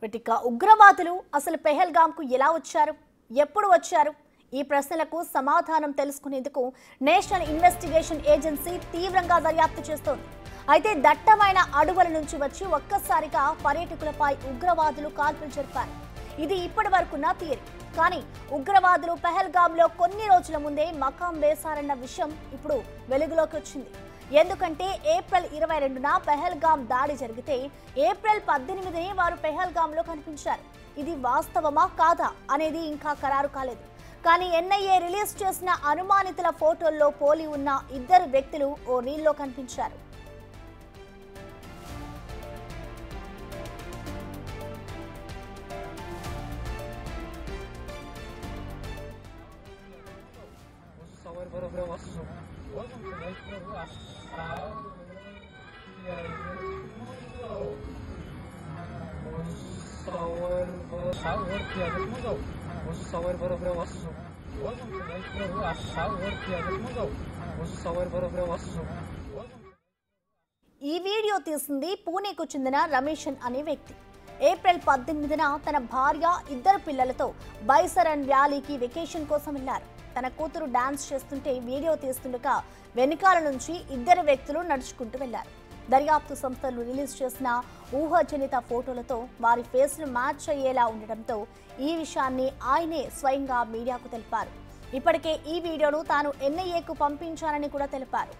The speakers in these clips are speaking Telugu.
ఇక ఉగ్రవాదులు అసలు పెహల్గాంకు ఎలా వచ్చారు, ఎప్పుడు వచ్చారు? ఈ ప్రశ్నలకు సమాధానం తెలుసుకునేందుకు నేషనల్ ఇన్వెస్టిగేషన్ ఏజెన్సీ తీవ్రంగా దర్యాప్తు చేస్తోంది. అయితే దట్టమైన అడవుల నుంచి వచ్చి ఒక్కసారిగా పర్యాటకులపై ఉగ్రవాదులు కాల్పులు జరిపారు. ఇది ఇప్పటి వరకున్న థియరీ. కానీ ఉగ్రవాదులు పెహల్గాంలో కొన్ని రోజుల ముందే మకాం వేశారన్న విషయం ఇప్పుడు వెలుగులోకి వచ్చింది. ఎందుకంటే ఏప్రిల్ 22న పెహల్గాం దాడి జరిగితే ఏప్రిల్ 18నే వారు పెహల్గాంలో కనిపించారు. ఇది వాస్తవమా కాదా అనేది ఇంకా ఖరారు కాలేదు. కానీ ఎన్ఐఏ రిలీజ్ చేసిన అనుమానితుల ఫోటోల్లో పోలి ఉన్న ఇద్దరు వ్యక్తులు ఓ రీల్లో కనిపించారు. ఈ వీడియో తీసింది పూణేకు చెందిన రమేషన్ అనే వ్యక్తి. ఏప్రిల్ 18న తన భార్య, ఇద్దరు పిల్లలతో బైసరన్ వ్యాలీకి వెకేషన్ కోసం వెళ్లారు. తన కూతురు డాన్స్ చేస్తుంటే వీడియో తీస్తుండగా వెనకాల నుంచి ఇద్దరు వ్యక్తులు నడుచుకుంటూ వెళ్లారు. దర్యాప్తు సంస్థలు రిలీజ్ చేసిన ఊహాజనిత ఫోటోలతో వారి ఫేస్లు మ్యాచ్ అయ్యేలా ఉండడంతో ఈ విషయాన్ని ఆయనే స్వయంగా మీడియాకు తెలిపారు. ఇప్పటికే ఈ వీడియోను తాను ఎన్ఐఏకు పంపించానని కూడా తెలిపారు.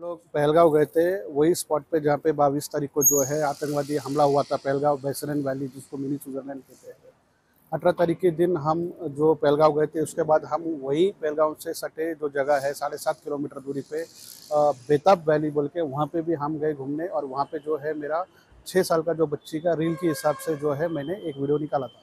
लोग पहलगांव गए थे, वही स्पॉट पे जहाँ पे 22 तारीख को जो है आतंकवादी हमला हुआ था पहलगांव बैसरन वैली, जिसको मिनी स्विट्जरलैंड कहते हैं। 18 तारीख के दिन हम जो पहलगांव गए थे, उसके बाद हम वही पहलगांव से सटे जो जगह है 7.5 किलोमीटर दूरी पे बेताब वैली बोल के, वहाँ पे भी हम गए घूमने। और वहाँ पे जो है मेरा 6 साल का जो बच्ची का रील के हिसाब से जो है मैंने एक वीडियो निकाला था।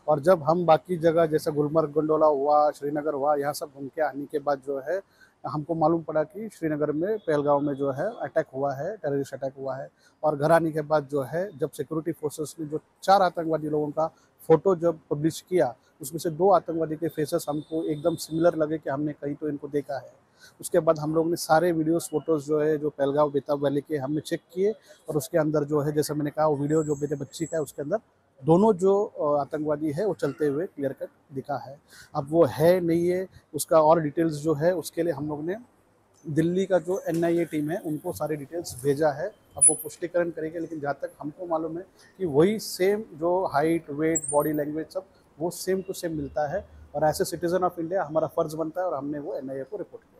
और जब हम बाकी जगह जैसे गुलमर्ग, गंडोला हुआ, श्रीनगर हुआ, यहाँ सब घूम के आने के बाद जो है हमको मालूम पड़ा कि श्रीनगर में पहलगांव में जो है अटैक हुआ है, टेररिस्ट अटैक हुआ है। और घर आने के बाद जो है जब सिक्योरिटी फोर्सेस ने जो 4 आतंकवादी लोगों का फ़ोटो जब पब्लिश किया, उसमें से 2 आतंकवादी के फेसेस हमको एकदम सिमिलर लगे कि हमने कहीं तो इनको देखा है। उसके बाद हम लोग ने सारे वीडियोस फोटोज़ जो है जो पहलगांव बेताब वैली के हमने चेक किए। और उसके अंदर जो है जैसे मैंने कहा वो वीडियो जो मेरे बच्ची का है, उसके अंदर दोनों जो आतंकवादी है वो चलते हुए क्लियर कट दिखा है। अब वो है नहीं है, उसका और डिटेल्स जो है उसके लिए हम लोग ने दिल्ली का जो एनआईए टीम है उनको सारे डिटेल्स भेजा है। अब वो पुष्टिकरण करेंगे, लेकिन जहाँ तक हमको मालूम है कि वही सेम जो हाइट, वेट, बॉडी लैंग्वेज सब वो सेम टू सेम मिलता है। और ऐसे सिटीजन ऑफ इंडिया हमारा फ़र्ज़ बनता है और हमने वो एनआईए को रिपोर्ट किया।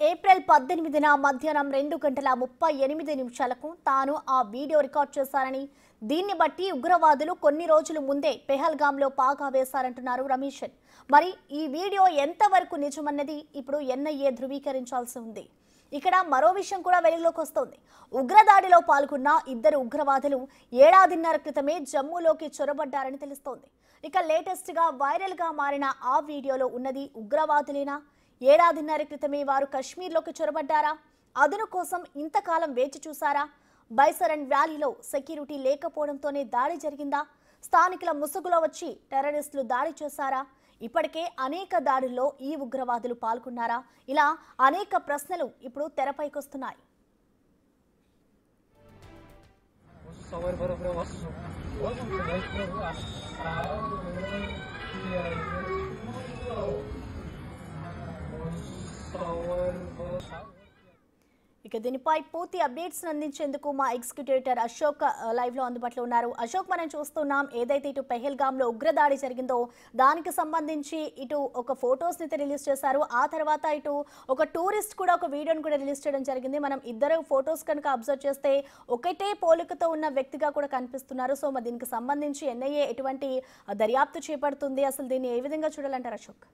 ఏప్రిల్ 18న మధ్యాహ్నం 2:38 తాను ఆ వీడియో రికార్డ్ చేశారని, దీన్ని బట్టి ఉగ్రవాదులు కొన్ని రోజుల ముందే పెహల్గాంలో పాగా వేశారంటున్నారు రమేషన్. మరి ఈ వీడియో ఎంతవరకు నిజమన్నది ఇప్పుడు ఎన్ఐఏ ధృవీకరించాల్సి ఉంది. ఇక్కడ మరో విషయం కూడా వెలుగులోకి వస్తోంది. ఉగ్రదాడిలో పాల్గొన్న ఇద్దరు ఉగ్రవాదులు ఏడాదిన్నర క్రితమే జమ్మూలోకి చొరబడ్డారని తెలుస్తోంది. ఇక లేటెస్ట్గా వైరల్గా మారిన ఆ వీడియోలో ఉన్నది ఉగ్రవాదులేనా? ఏడాదిన్నర క్రితమే వారు కశ్మీర్లోకి చొరబడ్డారా? అదును కోసం ఇంతకాలం వేచి చూసారా? బైసరన్ వ్యాలీలో సెక్యూరిటీ లేకపోవడంతోనే దాడి జరిగిందా? స్థానికుల ముసుగులో వచ్చి టెర్రరిస్టులు దాడి చేశారా? ఇప్పటికే అనేక దాడుల్లో ఈ ఉగ్రవాదులు పాల్గొన్నారా? ఇలా అనేక ప్రశ్నలు ఇప్పుడు తెరపైకొస్తున్నాయి. ఇక దీనిపై పూర్తి అప్డేట్స్ అందించేందుకు మా ఎగ్జిక్యూటివ్ అశోక్ లైవ్ లో అందుబాటులో ఉన్నారు. అశోక్, మనం చూస్తున్నాం ఏదైతే ఇటు పెహల్గాంలో ఉగ్రదాడి జరిగిందో దానికి సంబంధించి ఇటు ఒక ఫొటోస్ ని రిలీజ్ చేశారు. ఆ తర్వాత ఇటు ఒక టూరిస్ట్ కూడా ఒక వీడియోని కూడా రిలీజ్ చేయడం జరిగింది. మనం ఇద్దరు ఫొటోస్ కనుక అబ్జర్వ్ చేస్తే ఒకటే పోలికతో ఉన్న వ్యక్తిగా కూడా కనిపిస్తున్నారు. సో మరి దీనికి సంబంధించి ఎన్ఐఏ ఎటువంటి దర్యాప్తు చేపడుతుంది? అసలు దీన్ని ఏ విధంగా చూడాలంటారు అశోక్?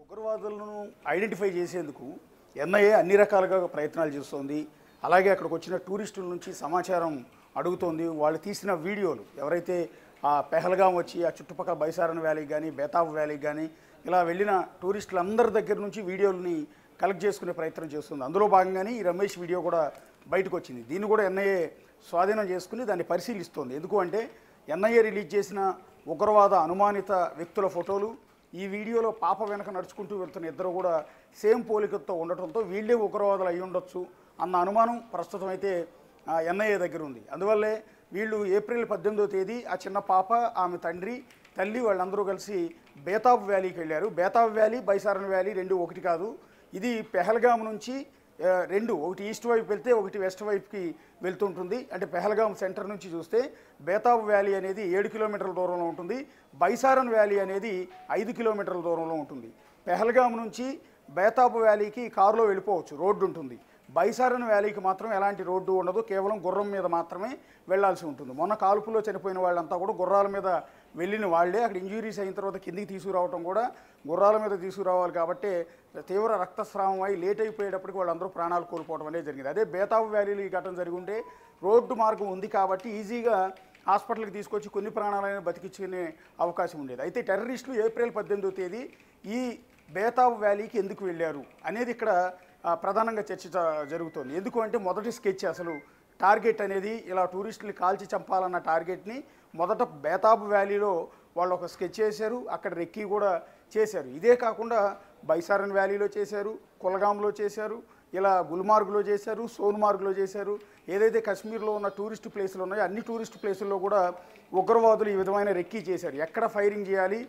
ఉగ్రవాదులను ఐడెంటిఫై చేసేందుకు ఎన్ఐఏ అన్ని రకాలుగా ప్రయత్నాలు చేస్తోంది. అలాగే అక్కడికి వచ్చిన టూరిస్టుల నుంచి సమాచారం అడుగుతోంది. వాళ్ళు తీసిన వీడియోలు ఎవరైతే ఆ పెహల్గాం వచ్చి ఆ చుట్టుపక్కల బైసారన్ వ్యాలీకి కానీ, బేతాబ్ వ్యాలీకి కానీ ఇలా వెళ్ళిన టూరిస్టులందరి దగ్గర నుంచి వీడియోలని కలెక్ట్ చేసుకునే ప్రయత్నం చేస్తుంది. అందులో భాగంగానే ఈ రమేష్ వీడియో కూడా బయటకు వచ్చింది. దీన్ని కూడా ఎన్ఐఏ స్వాధీనం చేసుకుని దాన్ని పరిశీలిస్తోంది. ఎందుకు అంటే ఎన్ఐఏ రిలీజ్ చేసిన ఉగ్రవాద అనుమానిత వ్యక్తుల ఫోటోలు, ఈ వీడియోలో పాప వెనక నడుచుకుంటూ వెళ్తున్న ఇద్దరు కూడా సేమ్ పోలికతో ఉండటంతో వీళ్ళే ఉగ్రవాదులు అయి ఉండొచ్చు అన్న అనుమానం ప్రస్తుతం అయితే ఎన్ఐఏ దగ్గర ఉంది. అందువల్లే వీళ్ళు ఏప్రిల్ 18వ తేదీ ఆ చిన్న పాప, ఆమె తండ్రి, తల్లి వాళ్ళందరూ కలిసి బేతాబ్ వ్యాలీకి వెళ్ళారు. బేతాబ్ వ్యాలీ, బైసారన్ వ్యాలీ రెండు ఒకటి కాదు. ఇది పెహల్గాం నుంచి రెండు, ఒకటి ఈస్ట్ వైపు వెళ్తే ఒకటి వెస్ట్ వైపుకి వెళ్తుంటుంది. అంటే పెహల్గాం సెంటర్ నుంచి చూస్తే బేతాబ్ వ్యాలీ అనేది 7 కిలోమీటర్ల దూరంలో ఉంటుంది. బైసారన్ వ్యాలీ అనేది 5 కిలోమీటర్ల దూరంలో ఉంటుంది. పెహల్గాం నుంచి బేతాబ్ వ్యాలీకి కారులో వెళ్ళిపోవచ్చు, రోడ్డు ఉంటుంది. బైసారన్ వ్యాలీకి మాత్రం ఎలాంటి రోడ్డు ఉండదు, కేవలం గుర్రం మీద మాత్రమే వెళ్లాల్సి ఉంటుంది. మొన్న కాల్పులో చనిపోయిన వాళ్ళంతా కూడా గుర్రాల మీద వెళ్ళిన వాళ్ళే. అక్కడ ఇంజురీస్ అయిన తర్వాత కిందికి తీసుకురావడం కూడా గుర్రాల మీద తీసుకురావాలి కాబట్టి తీవ్ర రక్తస్రావం అయి లేట్ అయిపోయేటప్పటికి వాళ్ళందరూ ప్రాణాలు కోల్పోవడం అనేది జరిగింది. అదే బేతాబ్ వ్యాలీలో ఈ ఘటన జరిగి ఉంటే రోడ్డు మార్గం ఉంది కాబట్టి ఈజీగా హాస్పిటల్కి తీసుకొచ్చి కొన్ని ప్రాణాలైనా బతికించుకునే అవకాశం ఉండేది. అయితే టెర్రరిస్టులు ఏప్రిల్ 18వ తేదీ ఈ బేతాబ్ వ్యాలీకి ఎందుకు వెళ్ళారు అనేది ఇక్కడ ప్రధానంగా చర్చ జరుగుతోంది. ఎందుకు అంటే మొదటి స్కెచ్ అసలు టార్గెట్ అనేది ఇలా టూరిస్టులు కాల్చి చంపాలన్న టార్గెట్ని మొదట బేతాబ్ వ్యాలీలో వాళ్ళు ఒక స్కెచ్ చేశారు, అక్కడ రెక్కీ కూడా చేశారు. ఇదే కాకుండా బైసారన్ వ్యాలీలో చేశారు, కుల్గాంలో చేశారు, ఇలా గుల్మార్గ్లో చేశారు, సోన్మార్గ్లో చేశారు. ఏదైతే కశ్మీర్లో ఉన్న టూరిస్ట్ ప్లేసులు ఉన్నాయో అన్ని టూరిస్ట్ ప్లేసుల్లో కూడా ఉగ్రవాదులు ఈ విధమైన రెక్కీ చేశారు. ఎక్కడ ఫైరింగ్ చేయాలి,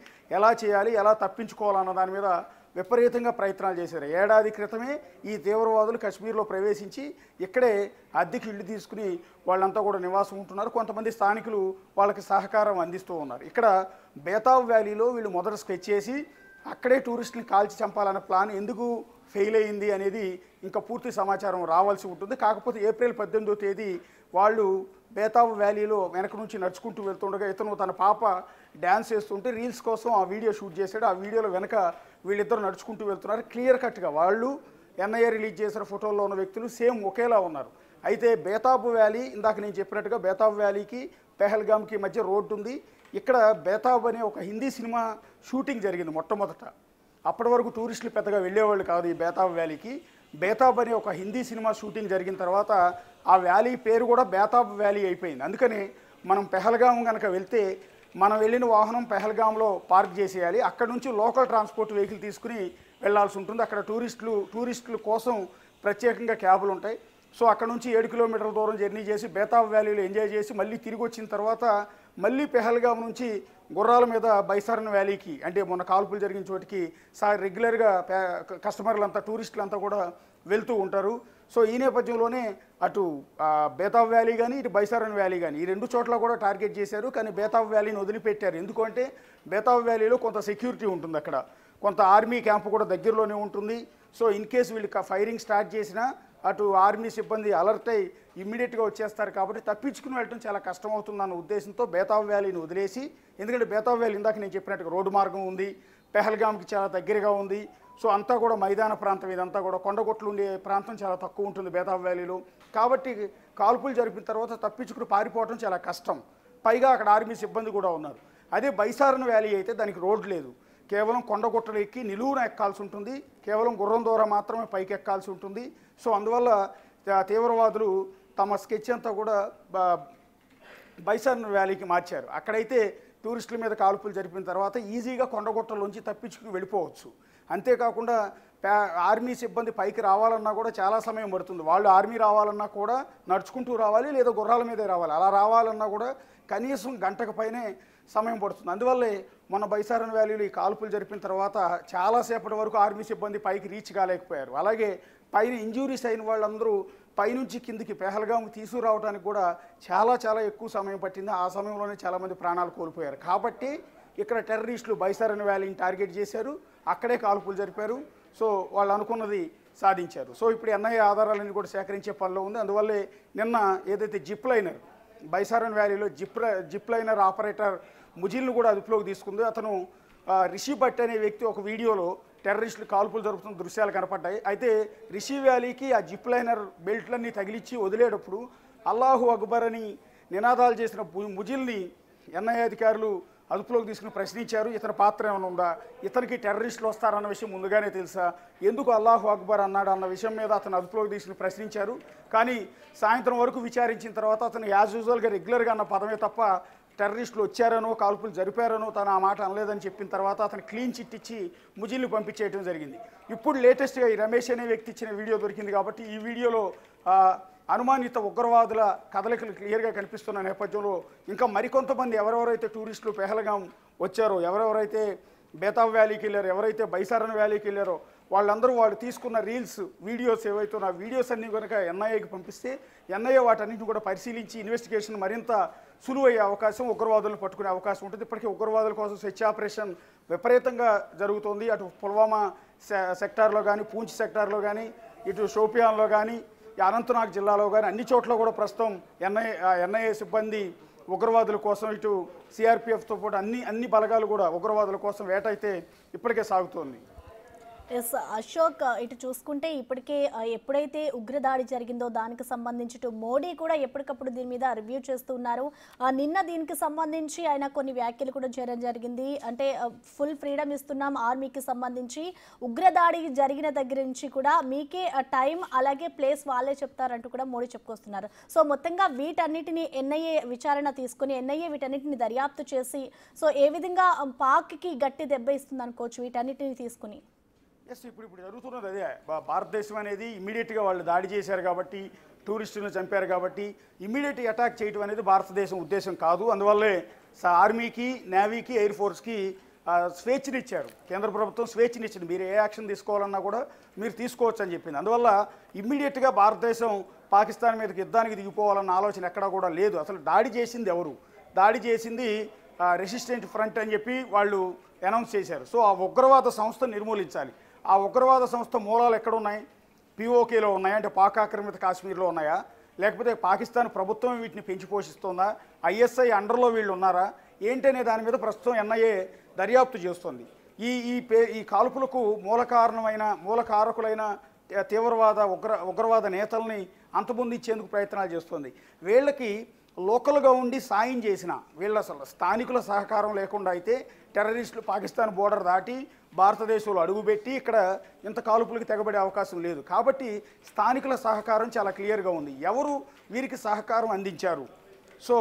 ఎలా తప్పించుకోవాలన్న దాని మీద విపరీతంగా ప్రయత్నాలు చేశారు. ఏడాది క్రితమే ఈ తీవ్రవాదులు కశ్మీర్లో ప్రవేశించి ఇక్కడే అద్దెకి ఇళ్ళు తీసుకుని వాళ్ళంతా కూడా నివాసం ఉంటున్నారు. కొంతమంది స్థానికులు వాళ్ళకి సహకారం అందిస్తూ ఉన్నారు. ఇక్కడ బేతాబ్ వ్యాలీలో వీళ్ళు మొదట స్కెచ్ చేసి అక్కడే టూరిస్టుని కాల్చి చంపాలన్న ప్లాన్ ఎందుకు ఫెయిల్ అయింది అనేది ఇంకా పూర్తి సమాచారం రావాల్సి ఉంటుంది. కాకపోతే ఏప్రిల్ 18వ తేదీ వాళ్ళు బేతాబ్ వ్యాలీలో వెనక నుంచి నడుచుకుంటూ వెళ్తుండగా ఇతను తన పాప డ్యాన్స్ చేస్తుంటే రీల్స్ కోసం ఆ వీడియో షూట్ చేశాడు. ఆ వీడియోలో వెనక వీళ్ళిద్దరు నడుచుకుంటూ వెళ్తున్నారు. క్లియర్ కట్గా వాళ్ళు ఎన్ఐఏ రిలీజ్ చేసిన ఫోటోల్లో ఉన్న వ్యక్తులు సేమ్ ఒకేలా ఉన్నారు. అయితే బేతాబ్ వ్యాలీ ఇందాక నేను చెప్పినట్టుగా బేతాబ్ వ్యాలీకి పెహల్గామ్కి మధ్య రోడ్డు ఉంది. ఇక్కడ బేతాబ్ అనే ఒక హిందీ సినిమా షూటింగ్ జరిగింది మొట్టమొదట. అప్పటి వరకు టూరిస్టులు పెద్దగా వెళ్ళేవాళ్ళు కాదు ఈ బేతాబ్ వ్యాలీకి. బేతాబ్ అనే ఒక హిందీ సినిమా షూటింగ్ జరిగిన తర్వాత ఆ వ్యాలీ పేరు కూడా బేతాబ్ వ్యాలీ అయిపోయింది. అందుకని మనం పెహల్గాం కనుక వెళ్తే మనం వెళ్ళిన వాహనం పెహల్గాంలో పార్క్ చేసేయాలి. అక్కడ నుంచి లోకల్ ట్రాన్స్పోర్ట్ వెహికల్ తీసుకుని వెళ్లాల్సి ఉంటుంది. అక్కడ టూరిస్టుల కోసం ప్రత్యేకంగా క్యాబులు ఉంటాయి. సో అక్కడ నుంచి 7 కిలోమీటర్ల దూరం జర్నీ చేసి బేతాబ్ వ్యాలీలో ఎంజాయ్ చేసి మళ్ళీ తిరిగి వచ్చిన తర్వాత మళ్ళీ పెహల్గాం నుంచి గుర్రాల మీద బైసారన్ వ్యాలీకి, అంటే మొన్న కాల్పులు జరిగిన చోటికి రెగ్యులర్గా కస్టమర్లంతా టూరిస్టులంతా కూడా వెళ్తూ ఉంటారు. సో ఈ నేపథ్యంలోనే అటు బేతాబ్ వ్యాలీ కానీ ఇటు బైసారన్ వ్యాలీ కానీ ఈ రెండు చోట్ల కూడా టార్గెట్ చేశారు. కానీ బేతాబ్ వ్యాలీని వదిలిపెట్టారు. ఎందుకంటే బేతాబ్ వ్యాలీలో కొంత సెక్యూరిటీ ఉంటుంది, అక్కడ కొంత ఆర్మీ క్యాంపు కూడా దగ్గరలోనే ఉంటుంది. సో ఇన్ కేసు వీళ్ళు ఫైరింగ్ స్టార్ట్ చేసినా అటు ఆర్మీ సిబ్బంది అలర్ట్ అయ్యి ఇమ్మీడియట్గా వచ్చేస్తారు కాబట్టి తప్పించుకుని వెళ్ళడం చాలా కష్టం అవుతుందన్న ఉద్దేశంతో బేతాబ్ వ్యాలీని వదిలేసి, ఎందుకంటే బేతాబ్ వ్యాలీ ఇందాక నేను చెప్పినట్టుగా రోడ్డు మార్గం ఉంది, పెహల్గాంకి చాలా దగ్గరగా ఉంది. సో అంతా కూడా మైదాన ప్రాంతం, ఇదంతా కూడా కొండగొట్లు ఉండే ప్రాంతం చాలా తక్కువ ఉంటుంది బేతాబ్ వ్యాలీలో. కాబట్టి కాల్పులు జరిపిన తర్వాత తప్పించుకుని పారిపోవడం చాలా కష్టం. పైగా అక్కడ ఆర్మీ సిబ్బంది కూడా ఉన్నారు. అదే బైసారన్ వ్యాలీ అయితే దానికి రోడ్డు లేదు, కేవలం కొండగొట్టలు ఎక్కి నిలువున ఎక్కాల్సి ఉంటుంది, కేవలం గుర్రం ద్వారా మాత్రమే పైకి ఎక్కాల్సి ఉంటుంది. సో అందువల్ల తీవ్రవాదులు తమ స్కెచ్ అంతా కూడా బైసారన్ వ్యాలీకి మార్చారు. అక్కడైతే టూరిస్టుల మీద కాల్పులు జరిపిన తర్వాత ఈజీగా కొండగొట్టలోంచి తప్పించుకుని వెళ్ళిపోవచ్చు. అంతేకాకుండా ఆర్మీ సిబ్బంది పైకి రావాలన్నా కూడా చాలా సమయం పడుతుంది. వాళ్ళు ఆర్మీ రావాలన్నా కూడా నడుచుకుంటూ రావాలి, లేదా గుర్రాల మీదే రావాలి. అలా రావాలన్నా కూడా కనీసం గంటకు పైనే సమయం పడుతుంది. అందువల్లే మొన్న బైసారన్ వ్యాలీలో ఈ కాల్పులు జరిపిన తర్వాత చాలాసేపటి వరకు ఆర్మీ సిబ్బంది పైకి రీచ్ కాలేకపోయారు. అలాగే పైన ఇంజూరీస్ అయిన వాళ్ళందరూ పైనుంచి కిందికి పెహల్గాం తీసుకురావడానికి కూడా చాలా ఎక్కువ సమయం పట్టింది. ఆ సమయంలోనే చాలామంది ప్రాణాలు కోల్పోయారు. కాబట్టి ఇక్కడ టెర్రరిస్టులు బైసారన్ వ్యాలీని టార్గెట్ చేశారు, అక్కడే కాల్పులు జరిపారు. సో వాళ్ళు అనుకున్నది సాధించారు. సో ఇప్పుడు ఎన్ఐఏ ఆధారాలన్నీ కూడా సేకరించే పనిలో ఉంది. అందువల్లే నిన్న ఏదైతే జిప్ లైనర్ బైసారన్ వ్యాలీలో జిప్ లైనర్ ఆపరేటర్ ముజిల్ను కూడా అదుపులోకి తీసుకుంది. అతను రిషి భట్ అనే వ్యక్తి ఒక వీడియోలో టెర్రరిస్టులు కాల్పులు జరుపుతున్న దృశ్యాలు కనపడ్డాయి. అయితే రిషి వ్యాలీకి ఆ జిప్ లైనర్ బెల్ట్లన్నీ తగిలిచ్చి వదిలేటప్పుడు అల్లాహు అక్బర్ అని నినాదాలు చేసిన ముజిల్ని ఎన్ఐఏ అధికారులు అదుపులోకి తీసుకుని ప్రశ్నించారు. ఇతని పాత్ర ఏమైనా ఉందా, ఇతనికి టెర్రరిస్టులు వస్తారన్న విషయం ముందుగానే తెలుసా, ఎందుకు అల్లాహు అక్బర్ అన్నాడు అన్న విషయం మీద అతను అదుపులోకి తీసుకుని ప్రశ్నించారు. కానీ సాయంత్రం వరకు విచారించిన తర్వాత అతను యాజ్ యూజువల్గా రెగ్యులర్గా అన్న పదమే తప్ప టెర్రరిస్టులు వచ్చారనో కాల్పులు జరిపారనో తను ఆ మాట అనలేదని చెప్పిన తర్వాత అతను క్లీన్ చిట్ ఇచ్చి ముజిల్ని పంపించేయడం జరిగింది. ఇప్పుడు లేటెస్ట్గా ఈ రమేష్ అనే వ్యక్తి ఇచ్చిన వీడియో దొరికింది కాబట్టి ఈ వీడియోలో అనుమానిత ఉగ్రవాదుల కదలికలు క్లియర్గా కనిపిస్తున్న నేపథ్యంలో ఇంకా మరికొంతమంది ఎవరెవరైతే టూరిస్టులు పెహల్గాం వచ్చారో, ఎవరెవరైతే బేతాబ్ వ్యాలీకి వెళ్ళారో, ఎవరైతే బైసారన్ వ్యాలీకి వెళ్ళారో వాళ్ళందరూ వాళ్ళు తీసుకున్న రీల్స్ వీడియోస్ ఏవైతే ఆ వీడియోస్ అన్నీ కనుక ఎన్ఐఏకి పంపిస్తే ఎన్ఐఏ వాటన్నింటిని కూడా పరిశీలించి ఇన్వెస్టిగేషన్ మరింత సులువయ్యే అవకాశం, ఉగ్రవాదులను పట్టుకునే అవకాశం ఉంటుంది. ఇప్పటికీ ఉగ్రవాదుల కోసం సెర్చ్ ఆపరేషన్ విపరీతంగా జరుగుతోంది. అటు పుల్వామా సెక్టార్లో కానీ, పూంచ్ సెక్టార్లో కానీ, ఇటు షోపియాన్లో కానీ, అనంతనాగ్ జిల్లాలో కానీ అన్ని చోట్ల కూడా ప్రస్తుతం ఎన్ఐఏ సిబ్బంది ఉగ్రవాదుల కోసం, ఇటు సిఆర్పిఎఫ్తో పాటు అన్ని బలగాలు కూడా ఉగ్రవాదుల కోసం వేట అయితే ఇప్పటికే సాగుతోంది. ఎస్ అశోక్, ఇటు చూసుకుంటే ఇప్పటికే ఎప్పుడైతే ఉగ్రదాడి జరిగిందో దానికి సంబంధించి ఇటు మోడీ కూడా ఎప్పటికప్పుడు దీని మీద రివ్యూ చేస్తున్నారు. నిన్న దీనికి సంబంధించి ఆయన కొన్ని వ్యాఖ్యలు కూడా చేయడం జరిగింది. అంటే ఫుల్ ఫ్రీడమ్ ఇస్తున్నాం ఆర్మీకి సంబంధించి, ఉగ్రదాడి జరిగిన దగ్గర నుంచి కూడా మీకే టైం అలాగే ప్లేస్ వాళ్ళే చెప్తారంటూ కూడా మోడీ చెప్పుకొస్తున్నారు. సో మొత్తంగా వీటన్నిటిని ఎన్ఐఏ విచారణ తీసుకుని ఎన్ఐఏ వీటన్నిటిని దర్యాప్తు చేసి సో ఏ విధంగా పాక్కి గట్టి దెబ్బ ఇస్తుంది అనుకోవచ్చు వీటన్నిటిని తీసుకుని? ఎస్, ఇప్పుడు జరుగుతున్నది అదే. భారతదేశం అనేది ఇమ్మీడియట్గా వాళ్ళు దాడి చేశారు కాబట్టి, టూరిస్టులను చంపారు కాబట్టి ఇమ్మీడియట్ అటాక్ చేయడం అనేది భారతదేశం ఉద్దేశం కాదు. అందువల్లే ఆర్మీకి, నేవీకి, ఎయిర్ ఫోర్స్కి స్వేచ్ఛనిచ్చారు. కేంద్ర ప్రభుత్వం స్వేచ్ఛనిచ్చింది. మీరు ఏ యాక్షన్ తీసుకోవాలన్నా కూడా మీరు తీసుకోవచ్చు అని చెప్పింది. అందువల్ల ఇమ్మీడియట్గా భారతదేశం పాకిస్తాన్ మీదకి యుద్ధానికి దిగిపోవాలన్న ఆలోచన ఎక్కడా కూడా లేదు. అసలు దాడి చేసింది ఎవరు? దాడి చేసింది రెసిస్టెంట్ ఫ్రంట్ అని చెప్పి వాళ్ళు అనౌన్స్ చేశారు. సో ఆ ఉగ్రవాద సంస్థను నిర్మూలించాలి. ఆ ఉగ్రవాద సంస్థ మూలాలు ఎక్కడ ఉన్నాయి? పిఓకేలో ఉన్నాయా, అంటే పాక్ ఆక్రమిత కాశ్మీర్లో ఉన్నాయా, లేకపోతే పాకిస్తాన్ ప్రభుత్వం వీటిని పెంచి పోషిస్తుందా, ఐఎస్ఐ అండర్లో వీళ్ళు ఉన్నారా ఏంటనే దాని మీద ప్రస్తుతం ఎన్ఐఏ దర్యాప్తు చేస్తుంది. ఈ కాల్పులకు మూలకారకులైన ఉగ్రవాద నేతల్ని అంతమొందించేందుకు ప్రయత్నాలు చేస్తుంది. వీళ్ళకి లోకల్గా ఉండి సాయం చేసిన వీళ్ళ అసలు స్థానికుల సహకారం లేకుండా అయితే టెర్రరిస్టులు పాకిస్తాన్ బోర్డర్ దాటి భారతదేశంలో అడుగుపెట్టి ఇక్కడ ఇంత కాల్పులకు తెగబడే అవకాశం లేదు. కాబట్టి స్థానికుల సహకారం చాలా క్లియర్గా ఉంది. ఎవరు వీరికి సహకారం అందించారు? సో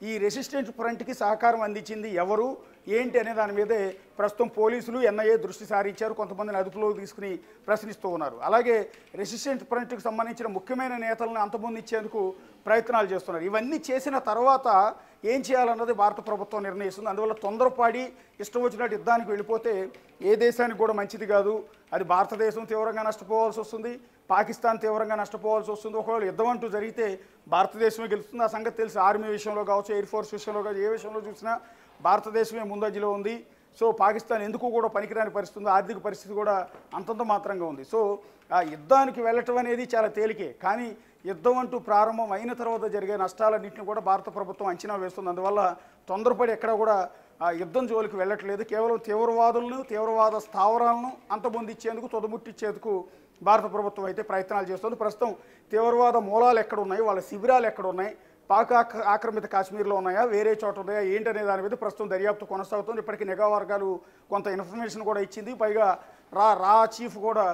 ఈ రెసిస్టెంట్ ఫ్రంట్కి సహకారం అందించింది ఎవరు ఏంటి అనే దాని మీదే ప్రస్తుతం పోలీసులు ఎన్ఐఏ దృష్టి సారించారు. కొంతమందిని అదుపులోకి తీసుకుని ప్రశ్నిస్తూ ఉన్నారు. అలాగే రెసిస్టెంట్ ఫ్రంట్కి సంబంధించిన ముఖ్యమైన నేతలను అంతమొందించేందుకు ప్రయత్నాలు చేస్తున్నారు. ఇవన్నీ చేసిన తర్వాత ఏం చేయాలన్నది భారత ప్రభుత్వం నిర్ణయిస్తుంది. అందువల్ల తొందరపాడి ఇష్టం వచ్చినట్టు యుద్ధానికి వెళ్ళిపోతే ఏ దేశానికి కూడా మంచిది కాదు. అది భారతదేశం తీవ్రంగా నష్టపోవాల్సి వస్తుంది, పాకిస్తాన్ తీవ్రంగా నష్టపోవాల్సి వస్తుంది. ఒకవేళ యుద్ధం అంటూ జరిగితే భారతదేశమే గెలుస్తుంది. ఆ సంగతి తెలుసు. ఆర్మీ విషయంలో కావచ్చు, ఎయిర్ ఫోర్స్ విషయంలో కావచ్చు, ఏ విషయంలో చూసినా భారతదేశమే ముందంజలో ఉంది. సో పాకిస్తాన్ ఎందుకు కూడా పనికిరాని పరిస్థితి, ఆర్థిక పరిస్థితి కూడా అంతంత మాత్రంగా ఉంది. సో ఆ యుద్ధానికి వెళ్ళటం అనేది చాలా తేలికే, కానీ యుద్ధం అంటూ ప్రారంభం అయిన తర్వాత జరిగే నష్టాలన్నింటినీ కూడా భారత ప్రభుత్వం అంచనా వేస్తుంది. అందువల్ల తొందరపడి ఎక్కడ కూడా యుద్ధం జోలికి వెళ్ళట్లేదు. కేవలం తీవ్రవాదులను, తీవ్రవాద స్థావరాలను అంతమొందించేందుకు, తొదముట్టించేందుకు భారత ప్రభుత్వం అయితే ప్రయత్నాలు చేస్తుంది. ప్రస్తుతం తీవ్రవాద మూలాలు ఎక్కడ ఉన్నాయి, వాళ్ళ శిబిరాలు ఎక్కడ ఉన్నాయి, పాక్ ఆక్రమిత కాశ్మీర్లో ఉన్నాయా, వేరే చోట ఉన్నాయా ఏంటనే దాని మీద ప్రస్తుతం దర్యాప్తు కొనసాగుతుంది. ఇప్పటికీ నిఘా వర్గాలు కొంత ఇన్ఫర్మేషన్ కూడా ఇచ్చింది. పైగా రా చీఫ్ కూడా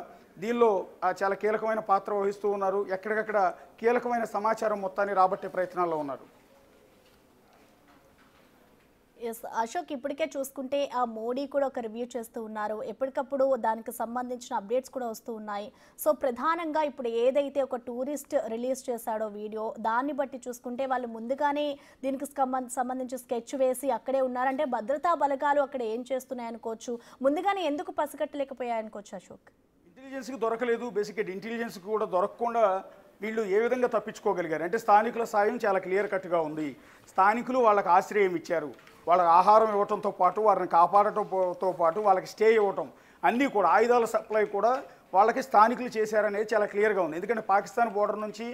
దీనిలో చాలా కీలకమైన పాత్ర వహిస్తూ ఉన్నారు. ఎక్కడికక్కడ కీలకమైన సమాచారం మొత్తాన్ని రాబట్టే ప్రయత్నాల్లో ఉన్నారు. ఎస్ అశోక్, ఇప్పటికే చూసుకుంటే ఆ మోడీ కూడా ఒక రివ్యూ చేస్తూ ఉన్నారు. ఎప్పటికప్పుడు దానికి సంబంధించిన అప్డేట్స్ కూడా వస్తూ ఉన్నాయి. సో ప్రధానంగా ఇప్పుడు ఏదైతే ఒక టూరిస్ట్ రిలీజ్ చేశాడో వీడియో, దాన్ని బట్టి చూసుకుంటే వాళ్ళు ముందుగానే దీనికి సంబంధించి స్కెచ్ వేసి అక్కడే ఉన్నారంటే భద్రతా బలగాలు అక్కడ ఏం చేస్తున్నాయనుకోవచ్చు, ముందుగానే ఎందుకు పసిగట్టలేకపోయాయనుకోవచ్చు అశోక్? ఇంటెలిజెన్స్కి దొరకలేదు. బేసిక్గా ఇంటెలిజెన్స్కి కూడా దొరకకుండా వీళ్ళు ఏ విధంగా తప్పించుకోగలిగారు అంటే స్థానికుల సాయం చాలా క్లియర్ కట్గా ఉంది. స్థానికులు వాళ్ళకి ఆశ్రయం ఇచ్చారు, వాళ్ళకి ఆహారం ఇవ్వడంతో పాటు వారిని కాపాడటంతో పాటు వాళ్ళకి స్టే ఇవ్వటం అన్నీ కూడా, ఆయుధాల సప్లై కూడా వాళ్ళకి స్థానికులు చేశారనేది చాలా క్లియర్గా ఉంది. ఎందుకంటే పాకిస్తాన్ బోర్డర్ నుంచి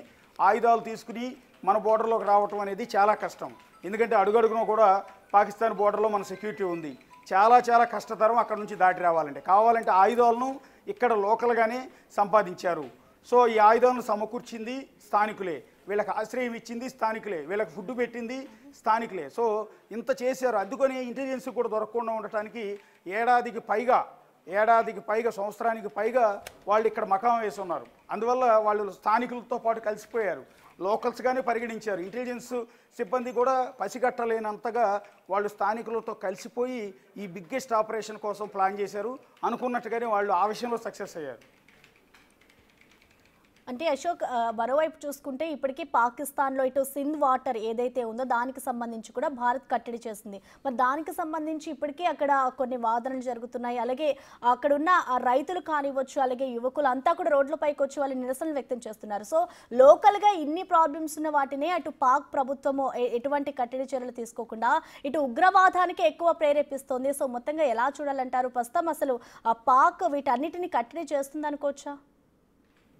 ఆయుధాలు తీసుకుని మన బోర్డర్లోకి రావటం అనేది చాలా కష్టం. ఎందుకంటే అడుగడుగున కూడా పాకిస్తాన్ బోర్డర్లో మన సెక్యూరిటీ ఉంది. చాలా కష్టతరం అక్కడ నుంచి దాటి రావాలంటే. కావాలంటే ఆయుధాలను ఇక్కడ లోకల్గానే సంపాదించారు. సో ఈ ఆయుధాలను సమకూర్చింది స్థానికులే, వీళ్ళకి ఆశ్రయం ఇచ్చింది స్థానికులే, వీళ్ళకి ఫుడ్ పెట్టింది స్థానికులే. సో ఇంత చేశారు. అందుకని ఇంటెలిజెన్స్ కూడా దొరకకుండా ఉండటానికి ఏడాదికి పైగా ఏడాదికి పైగా సంవత్సరానికి పైగా వాళ్ళు ఇక్కడ మకాం వేసి ఉన్నారు. అందువల్ల వాళ్ళు స్థానికులతో పాటు కలిసిపోయారు, లోకల్స్గానే పరిగణించారు. ఇంటెలిజెన్స్ సిబ్బంది కూడా పసిగట్టలేనంతగా వాళ్ళు స్థానికులతో కలిసిపోయి ఈ బిగ్గెస్ట్ ఆపరేషన్ కోసం ప్లాన్ చేశారు. అనుకున్నట్టుగానే వాళ్ళు ఆ విషయంలో సక్సెస్ అయ్యారు. అంటే అశోక్, మరోవైపు చూసుకుంటే ఇప్పటికీ పాకిస్తాన్లో ఇటు సింధ్ వాటర్ ఏదైతే ఉందో దానికి సంబంధించి కూడా భారత్ కట్టడి చేసింది. మరి దానికి సంబంధించి ఇప్పటికీ అక్కడ కొన్ని వాదనలు జరుగుతున్నాయి. అలాగే అక్కడున్న రైతులు కానివ్వచ్చు, అలాగే యువకులు అంతా కూడా రోడ్లపైకి వచ్చి వాళ్ళు నిరసనలు వ్యక్తం చేస్తున్నారు. సో లోకల్గా ఇన్ని ప్రాబ్లమ్స్ ఉన్న వాటినే అటు పాక్ ప్రభుత్వము ఎటువంటి కట్టడి చర్యలు తీసుకోకుండా ఇటు ఉగ్రవాదానికి ఎక్కువ ప్రేరేపిస్తోంది. సో మొత్తంగా ఎలా చూడాలంటారు? ప్రస్తుతం అసలు పాక్ వీటన్నిటిని కట్టడి చేస్తుంది అనుకోవచ్చా?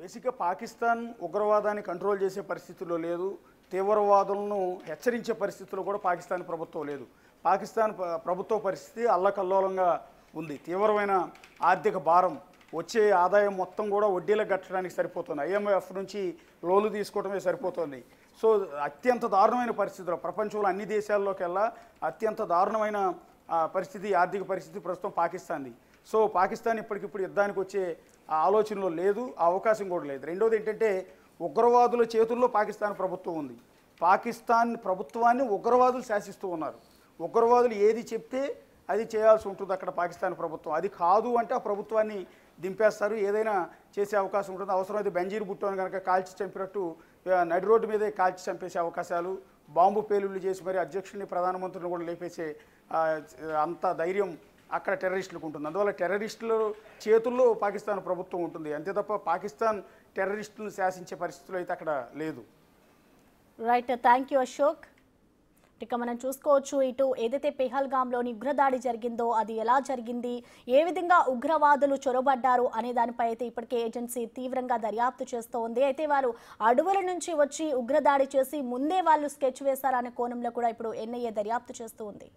బేసిక్గా పాకిస్తాన్ ఉగ్రవాదాన్ని కంట్రోల్ చేసే పరిస్థితుల్లో లేదు, తీవ్రవాదులను హెచ్చరించే పరిస్థితుల్లో కూడా పాకిస్తాన్ ప్రభుత్వం లేదు. పాకిస్తాన్ ప్రభుత్వ పరిస్థితి అల్లకల్లోలంగా ఉంది. తీవ్రమైన ఆర్థిక భారం, వచ్చే ఆదాయం మొత్తం కూడా వడ్డీలకు కట్టడానికి సరిపోతుంది. IMF నుంచి లోన్లు తీసుకోవడమే సరిపోతుంది. సో అత్యంత దారుణమైన పరిస్థితుల్లో ప్రపంచంలో అన్ని దేశాల్లోకెల్లా అత్యంత దారుణమైన పరిస్థితి, ఆర్థిక పరిస్థితి ప్రస్తుతం పాకిస్తాన్ది. సో పాకిస్తాన్ ఇప్పటికిప్పుడు యుద్ధానికి వచ్చే ఆలోచనలో లేదు, ఆ అవకాశం కూడా లేదు. రెండోది ఏంటంటే ఉగ్రవాదుల చేతుల్లో పాకిస్తాన్ ప్రభుత్వం ఉంది. పాకిస్తాన్ ప్రభుత్వాన్ని ఉగ్రవాదులు శాసిస్తూ ఉన్నారు. ఉగ్రవాదులు ఏది చెప్తే అది చేయాల్సి ఉంటుంది అక్కడ పాకిస్తాన్ ప్రభుత్వం. అది కాదు అంటే ఆ ప్రభుత్వాన్ని దింపేస్తారు, ఏదైనా చేసే అవకాశం ఉంటుంది. అవసరమైతే బెంజీర్ భుట్టోని కనుక కాల్చి చంపినట్టు నడి రోడ్డు మీదే కాల్చి చంపేసే అవకాశాలు, బాంబు పేలుళ్ళు చేసి మరి అధ్యక్షుడిని ప్రధానమంత్రిని కూడా లేపేసే అంత ధైర్యం అక్కడ టెర్రరిస్టులకు ఉంటుంది. అందువల్ల టెర్రరిస్టుల చేతుల్లో పాకిస్తాన్ ప్రభుత్వం ఉంటుంది, అంతే తప్ప పాకిస్తాన్ టెర్రరిస్టులను శాసించే పరిస్థితులు అయితే అక్కడ లేదు. Right, thank you Ashok. ఇక మనం చూసుకోవచ్చు, ఇటు ఏదైతే పెహల్గాంలోని ఉగ్రదాడి జరిగిందో అది ఎలా జరిగింది, ఏ విధంగా ఉగ్రవాదులు చొరబడ్డారు అనే దానిపై అయితే ఇప్పటికే ఏజెన్సీ తీవ్రంగా దర్యాప్తు చేస్తూ ఉంది. అయితే వారు అడవుల నుంచి వచ్చి ఉగ్రదాడి చేసి ముందే వాళ్ళు స్కెచ్ వేశారనే కోణంలో కూడా ఇప్పుడు NIA దర్యాప్తు చేస్తూ ఉంది.